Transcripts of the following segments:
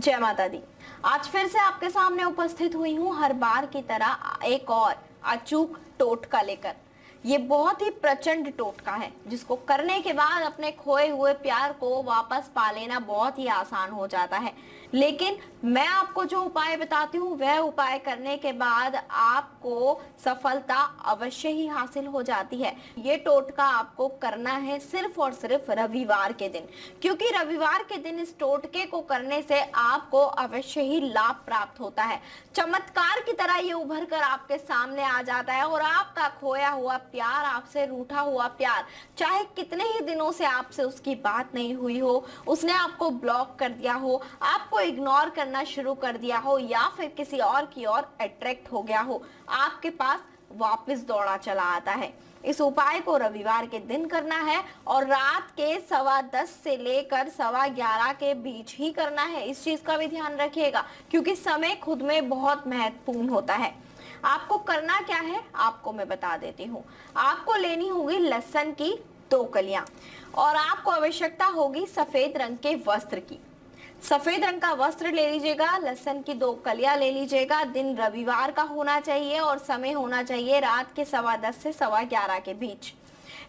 जय माता दी। आज फिर से आपके सामने उपस्थित हुई हूँ हर बार की तरह एक और अचूक टोटका लेकर। ये बहुत ही प्रचंड टोटका है जिसको करने के बाद अपने खोए हुए प्यार को वापस पा लेना बहुत ही आसान हो जाता है। लेकिन मैं आपको जो उपाय बताती हूँ वह उपाय करने के बाद आपको सफलता अवश्य ही हासिल हो जाती है। ये टोटका आपको करना है सिर्फ और सिर्फ रविवार के दिन, क्योंकि रविवार के दिन इस टोटके को करने से आपको अवश्य ही लाभ प्राप्त होता है। चमत्कार की तरह ये उभर कर आपके सामने आ जाता है और आपका खोया हुआ प्यार, आपसे रूठा हुआ प्यार, चाहे कितने ही दिनों से आपसे उसकी बात नहीं हुई हो, उसने आपको ब्लॉक कर दिया हो, आपको इग्नोर करना शुरू कर दिया हो या फिर किसी और की ओर अट्रैक्ट हो गया हो, आपके पास वापस दौड़ा चला आता है। इस उपाय को रविवार के दिन करना है और रात के 10:15 से लेकर 11:15 के बीच ही करना है। इस चीज का भी ध्यान रखिएगा क्योंकि समय खुद में बहुत महत्वपूर्ण होता है। आपको करना क्या है आपको मैं बता देती हूँ। आपको लेनी होगी लहसुन की 2 कलियां और आपको आवश्यकता होगी सफेद रंग के वस्त्र की। सफेद रंग का वस्त्र ले लीजिएगा, लहसुन की 2 कलियां ले लीजिएगा। दिन रविवार का होना चाहिए और समय होना चाहिए रात के 10:15 से 11:15 के बीच।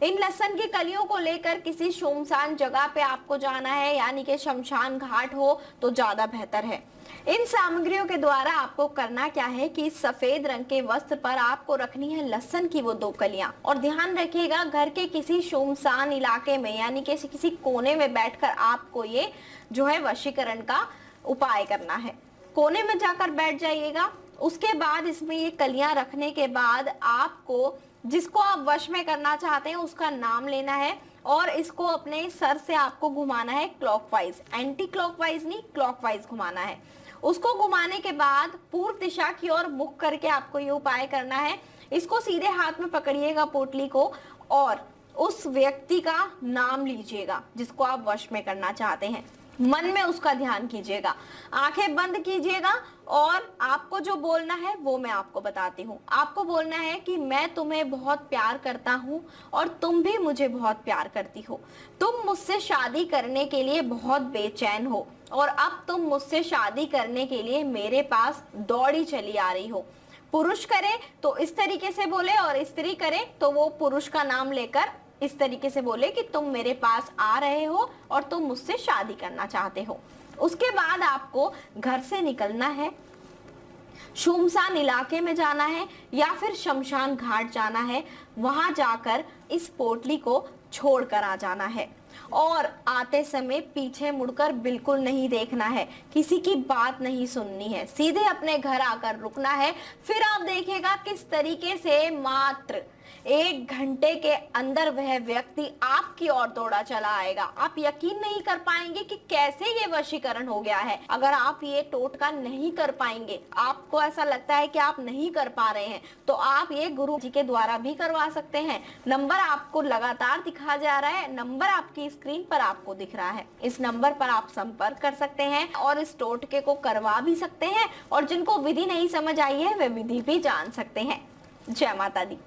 इन लहसुन की कलियों को लेकर किसी सुनसान जगह पे आपको जाना है, यानी कि शमशान घाट हो तो ज्यादा बेहतर है। इन सामग्रियों के द्वारा आपको करना क्या है कि सफेद रंग के वस्त्र पर आपको रखनी है लहसुन की वो 2 कलियां। और ध्यान रखिएगा घर के किसी सुनसान इलाके में, यानी कि किसी कोने में बैठकर आपको ये जो है वशीकरण का उपाय करना है। कोने में जाकर बैठ जाइएगा। उसके बाद इसमें ये कलियां रखने के बाद आपको जिसको आप वश में करना चाहते हैं उसका नाम लेना है और इसको अपने सर से आपको घुमाना है क्लॉकवाइज, एंटी क्लॉकवाइज नहीं, क्लॉकवाइज घुमाना है। उसको घुमाने के बाद पूर्व दिशा की ओर मुख करके आपको ये उपाय करना है। इसको सीधे हाथ में पकड़िएगा पोटली को और उस व्यक्ति का नाम लीजिएगा जिसको आप वश में करना चाहते हैं। मन में उसका ध्यान कीजिएगा, आंखें बंद कीजिएगा और आपको जो बोलना है वो मैं आपको बताती हूँ। आपको बोलना है कि मैं तुम्हें बहुत प्यार करता हूँ और तुम भी मुझे बहुत प्यार करती हो। तुम मुझसे शादी करने के लिए बहुत बेचैन हो और अब तुम मुझसे शादी करने के लिए मेरे पास दौड़ी चली आ रही हो। पुरुष करे तो इस तरीके से बोले और स्त्री करे तो वो पुरुष का नाम लेकर इस तरीके से बोले कि तुम मेरे पास आ रहे हो और तुम मुझसे शादी करना चाहते हो। उसके बाद आपको घर से निकलना है, सुनसान इलाके में जाना है या फिर शमशान घाट जाना है। वहां जाकर इस पोटली को छोड़ कर आ जाना है और आते समय पीछे मुड़कर बिल्कुल नहीं देखना है, किसी की बात नहीं सुननी है, सीधे अपने घर आकर रुकना है। फिर आप देखिएगा किस तरीके से मात्र 1 घंटे के अंदर वह व्यक्ति आपकी ओर दौड़ा चला आएगा। आप यकीन नहीं कर पाएंगे कि कैसे ये वशीकरण हो गया है। अगर आप ये टोटका नहीं कर पाएंगे, आपको ऐसा लगता है कि आप नहीं कर पा रहे हैं, तो आप ये गुरु जी के द्वारा भी करवा सकते हैं। नंबर आपको लगातार दिखा जा रहा है, नंबर आपकी स्क्रीन पर आपको दिख रहा है। इस नंबर पर आप संपर्क कर सकते हैं और इस टोटके को करवा भी सकते हैं और जिनको विधि नहीं समझ आई है वे विधि भी जान सकते हैं। जय माता दी।